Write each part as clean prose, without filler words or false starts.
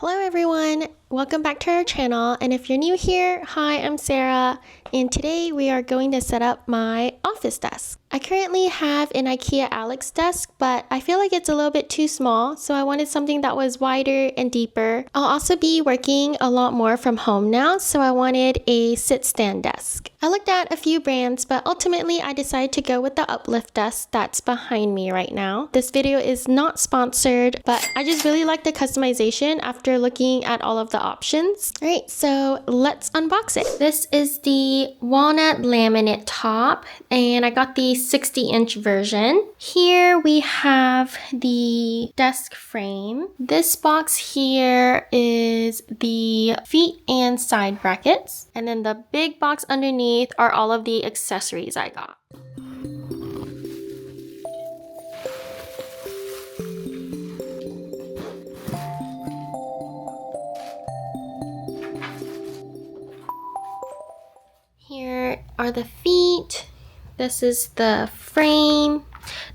Hello everyone, welcome back to our channel, and if you're new here, hi, I'm Sarah, and today we are going to set up my office desk. I currently have an IKEA Alex desk, but I feel like it's a little bit too small, so I wanted something that was wider and deeper. I'll also be working a lot more from home now, so I wanted a sit-stand desk. I looked at a few brands, but ultimately I decided to go with the UPLIFT desk that's behind me right now. This video is not sponsored, but I just really like the customization after looking at all of the options. Alright, so let's unbox it. This is the Walnut laminate top, and I got the 60-inch version. Here we have the desk frame. This box here is the feet and side brackets, and then the big box underneath are all of the accessories I got. Here are the feet. This is the frame.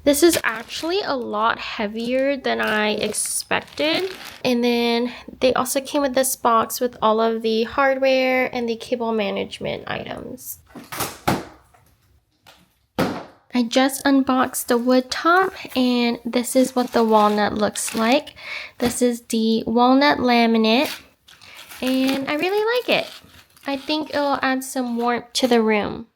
This is actually a lot heavier than I expected. And then they also came with this box with all of the hardware and the cable management items. I just unboxed the wood top, and this is what the walnut looks like. This is the walnut laminate, and I really like it. I think it'll add some warmth to the room.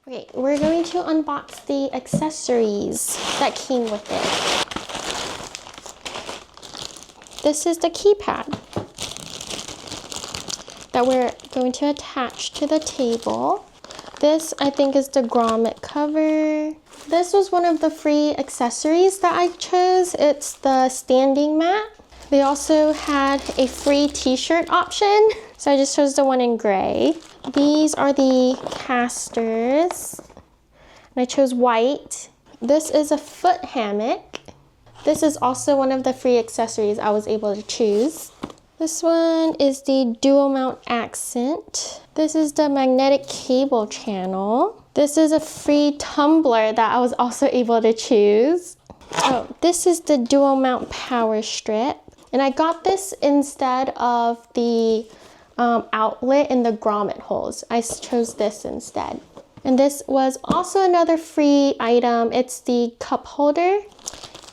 Okay, we're going to unbox the accessories that came with it. This is the keypad that we're going to attach to the table. This, I think, is the grommet cover. This was one of the free accessories that I chose. It's the standing mat. They also had a free t-shirt option, so I just chose the one in gray. These are the casters, and I chose white. This is a foot hammock. This is also one of the free accessories I was able to choose. This one is the DuoMount accent. This is the magnetic cable channel. This is a free tumbler that I was also able to choose. Oh, this is the DuoMount power strip. And I got this instead of the outlet in the grommet holes. I chose this instead. And this was also another free item. It's the cup holder,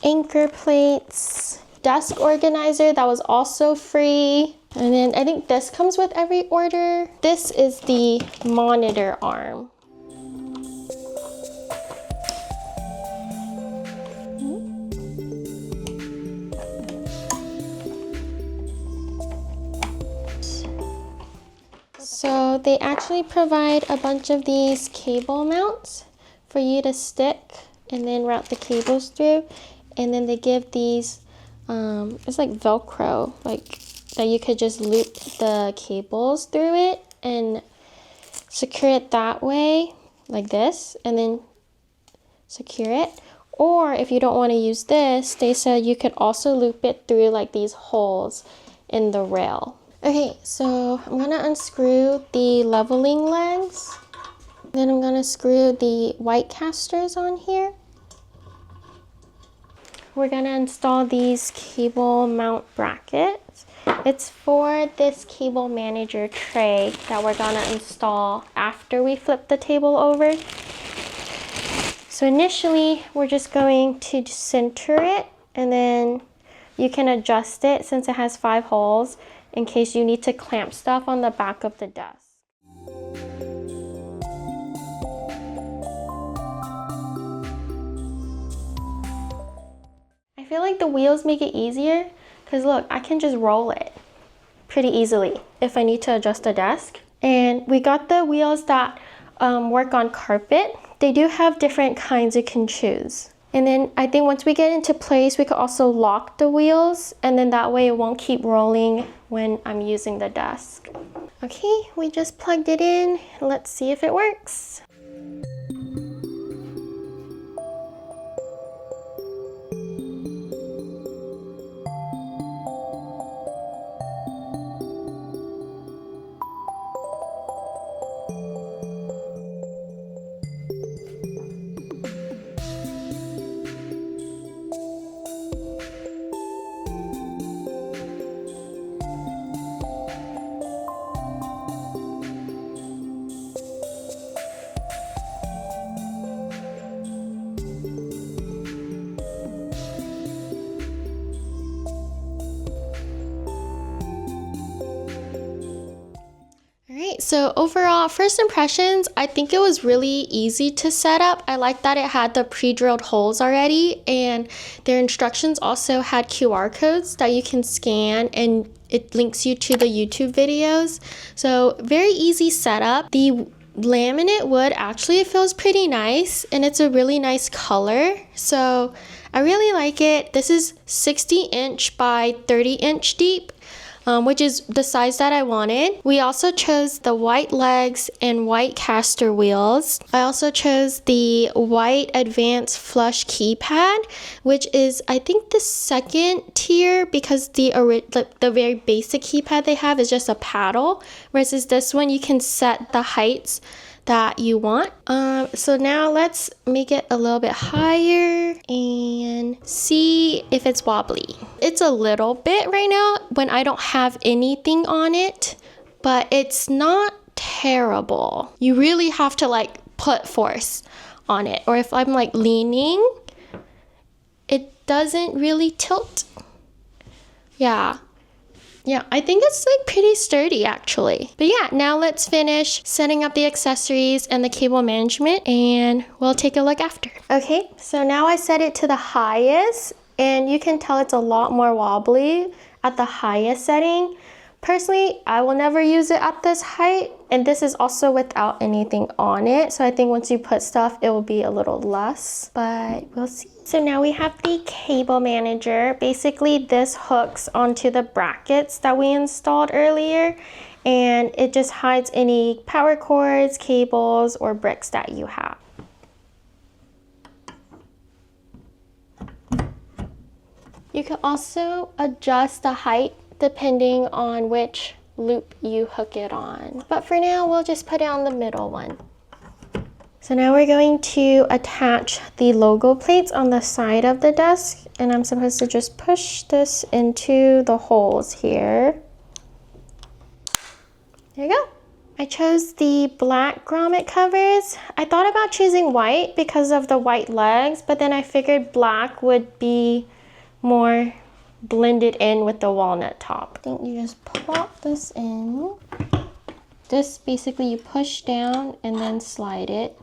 anchor plates, desk organizer that was also free. And then I think this comes with every order. This is the monitor arm. So they actually provide a bunch of these cable mounts for you to stick and then route the cables through. And then they give these, it's like Velcro, like that you could just loop the cables through it and secure it that way, like this, and then secure it. Or if you don't want to use this, they said you could also loop it through like these holes in the rail. Okay, so I'm gonna unscrew the leveling legs. Then I'm gonna screw the white casters on here. We're gonna install these cable mount brackets. It's for this cable manager tray that we're gonna install after we flip the table over. So initially, we're just going to center it, and then you can adjust it since it has 5 holes in case you need to clamp stuff on the back of the desk. I feel like the wheels make it easier because look, I can just roll it pretty easily if I need to adjust the desk. And we got the wheels that work on carpet. They do have different kinds you can choose. And then I think once we get into place, we could also lock the wheels, and then that way it won't keep rolling when I'm using the desk. Okay, we just plugged it in. Let's see if it works. right, so overall, first impressions, I think it was really easy to set up. I like that it had the pre-drilled holes already, and their instructions also had QR codes that you can scan, and it links you to the YouTube videos. So very easy setup. The laminate wood actually, it feels pretty nice, and it's a really nice color. So I really like it. This is 60-inch by 30-inch deep. Which is the size that I wanted. We also chose the white legs and white caster wheels. I also chose the white advanced flush keypad, which is I think the second tier, because the very basic keypad they have is just a paddle, versus this one you can set the heights that you want. So now let's make it a little bit higher and see if it's wobbly. It's a little bit right now when I don't have anything on it, but it's not terrible. You really have to like put force on it, or if I'm like leaning, it doesn't really tilt. Yeah, I think it's like pretty sturdy actually. But yeah, now let's finish setting up the accessories and the cable management, and we'll take a look after. Okay, so now I set it to the highest, and you can tell it's a lot more wobbly at the highest setting. Personally, I will never use it at this height, and this is also without anything on it. So I think once you put stuff, it will be a little less, but we'll see. So now we have the cable manager. Basically, this hooks onto the brackets that we installed earlier, and it just hides any power cords, cables, or bricks that you have. You can also adjust the height depending on which loop you hook it on. But for now, we'll just put it on the middle one. So now we're going to attach the logo plates on the side of the desk, and I'm supposed to just push this into the holes here. There you go. I chose the black grommet covers. I thought about choosing white because of the white legs, but then I figured black would be more blended in with the walnut top. I think you just plop this in. This basically you push down and then slide it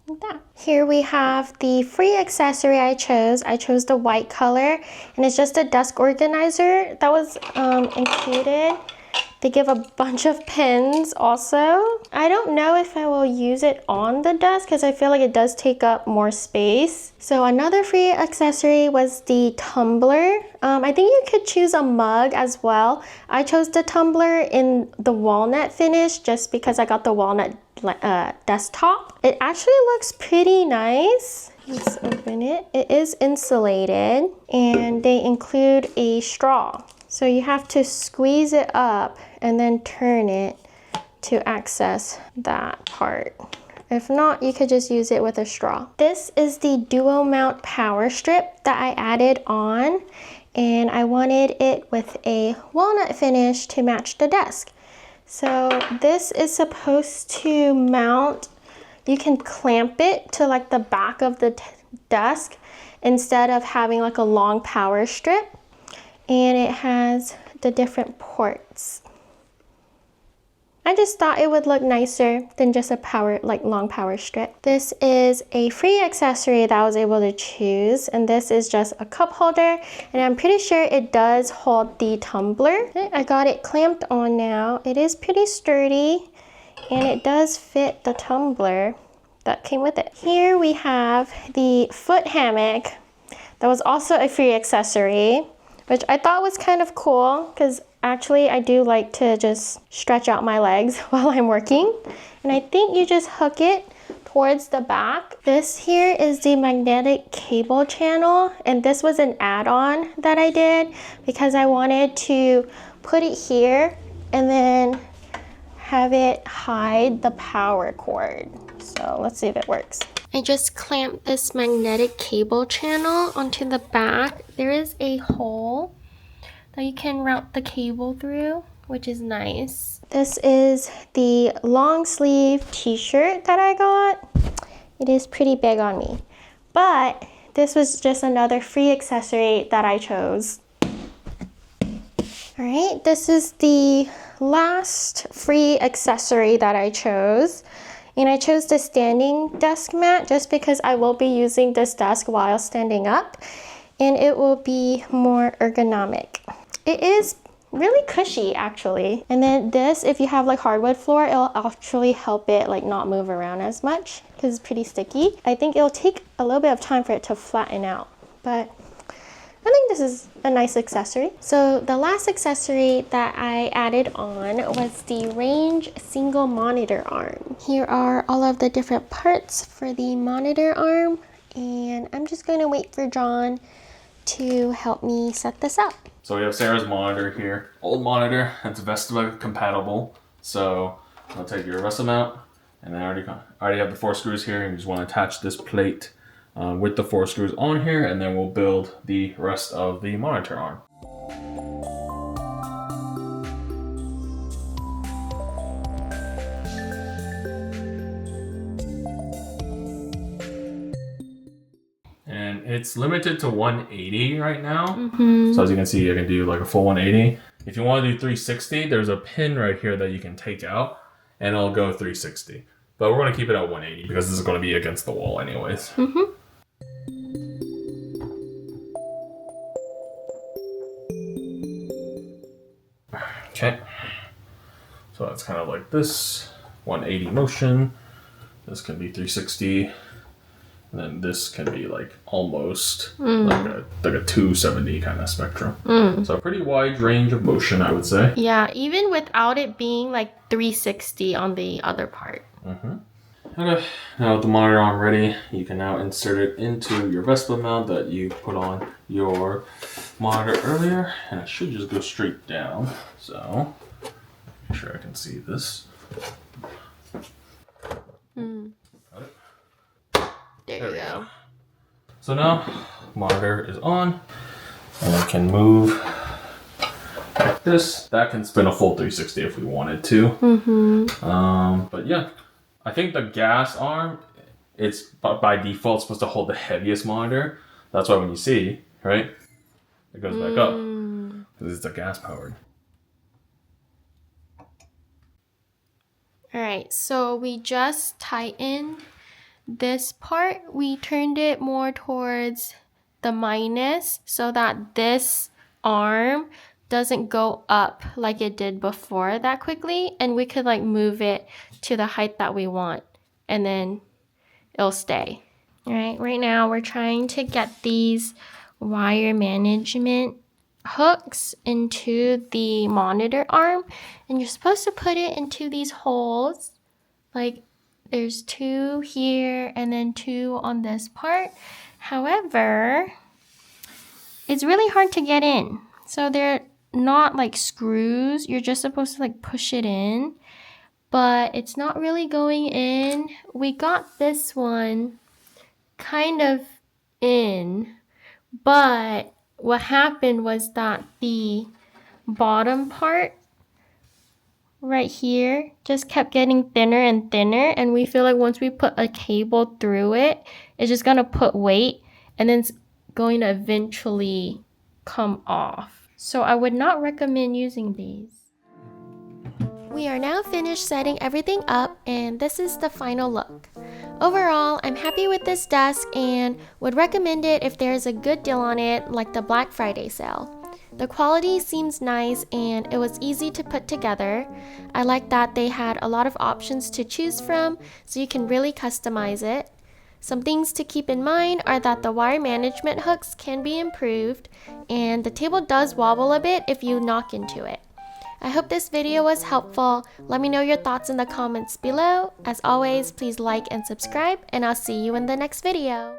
like that. Here we have the free accessory I chose. I chose the white color, and it's just a desk organizer that was included. They give a bunch of pins also. I don't know if I will use it on the desk because I feel like it does take up more space. So another free accessory was the tumbler. I think you could choose a mug as well. I chose the tumbler in the walnut finish just because I got the walnut desktop. It actually looks pretty nice. Let's open it. It is insulated, and they include a straw. So you have to squeeze it up and then turn it to access that part. If not, you could just use it with a straw. This is the DuoMount power strip that I added on, and I wanted it with a walnut finish to match the desk. So this is supposed to mount, you can clamp it to like the back of the desk instead of having like a long power strip. And it has the different ports. I just thought it would look nicer than just a long power strip. This is a free accessory that I was able to choose, and this is just a cup holder, and I'm pretty sure it does hold the tumbler. I got it clamped on now. It is pretty sturdy, and it does fit the tumbler that came with it. Here we have the foot hammock that was also a free accessory, which I thought was kind of cool because actually I do like to just stretch out my legs while I'm working. And I think you just hook it towards the back. This here is the magnetic cable channel, and this was an add-on that I did because I wanted to put it here and then have it hide the power cord. So let's see if it works. I just clamped this magnetic cable channel onto the back. There is a hole that you can route the cable through, which is nice. This is the long sleeve t-shirt that I got. It is pretty big on me, but this was just another free accessory that I chose. All right, this is the last free accessory that I chose. And I chose the standing desk mat just because I will be using this desk while standing up. And it will be more ergonomic. It is really cushy actually. And then this, if you have like hardwood floor, it'll actually help it like not move around as much because it's pretty sticky. I think it'll take a little bit of time for it to flatten out, but I think this is a nice accessory. So the last accessory that I added on was the range single monitor arm. Here are all of the different parts for the monitor arm, and I'm just going to wait for John to help me set this up. So we have Sarah's monitor here. Old monitor, it's Vesta compatible. So I'll take your Vesta mount, and then I already have the 4 screws here, and you just want to attach this plate with the 4 screws on here, and then we'll build the rest of the monitor arm. And it's limited to 180 right now. So as you can see, I can do like a full 180. If you want to do 360, there's a pin right here that you can take out, and it'll go 360. But we're going to keep it at 180 because this is going to be against the wall anyways. Okay, so it's kind of like this 180 motion. This can be 360, and then this can be like almost like a 270 kind of spectrum. So a pretty wide range of motion, I would say. Yeah, even without it being like 360 on the other part. Okay, now with the monitor arm ready, you can now insert it into your Vespa mount that you put on your monitor earlier, and it should just go straight down. So, make sure I can see this. Got it? There you go. So now, monitor is on, and I can move like this. That can spin a full 360 if we wanted to. But yeah. I think the gas arm, it's by default supposed to hold the heaviest monitor. That's why when you see, right, it goes back up because it's a gas powered. All right, so we just tightened this part. We turned it more towards the minus so that this arm doesn't go up like it did before that quickly, and we could like move it to the height that we want, and then it'll stay. All right now we're trying to get these wire management hooks into the monitor arm, and you're supposed to put it into these holes. Like there's 2 here and then 2 on this part. However, it's really hard to get in. So they're not like screws. You're just supposed to like push it in, but it's not really going in. We got this one kind of in, but what happened was that the bottom part right here just kept getting thinner and thinner, and we feel like once we put a cable through it, it's just gonna put weight and then it's going to eventually come off. So I would not recommend using these. We are now finished setting everything up, and this is the final look. Overall, I'm happy with this desk and would recommend it if there's a good deal on it, like the Black Friday sale. The quality seems nice and it was easy to put together. I like that they had a lot of options to choose from, so you can really customize it. Some things to keep in mind are that the wire management hooks can be improved, and the table does wobble a bit if you knock into it. I hope this video was helpful. Let me know your thoughts in the comments below. As always, please like and subscribe, and I'll see you in the next video.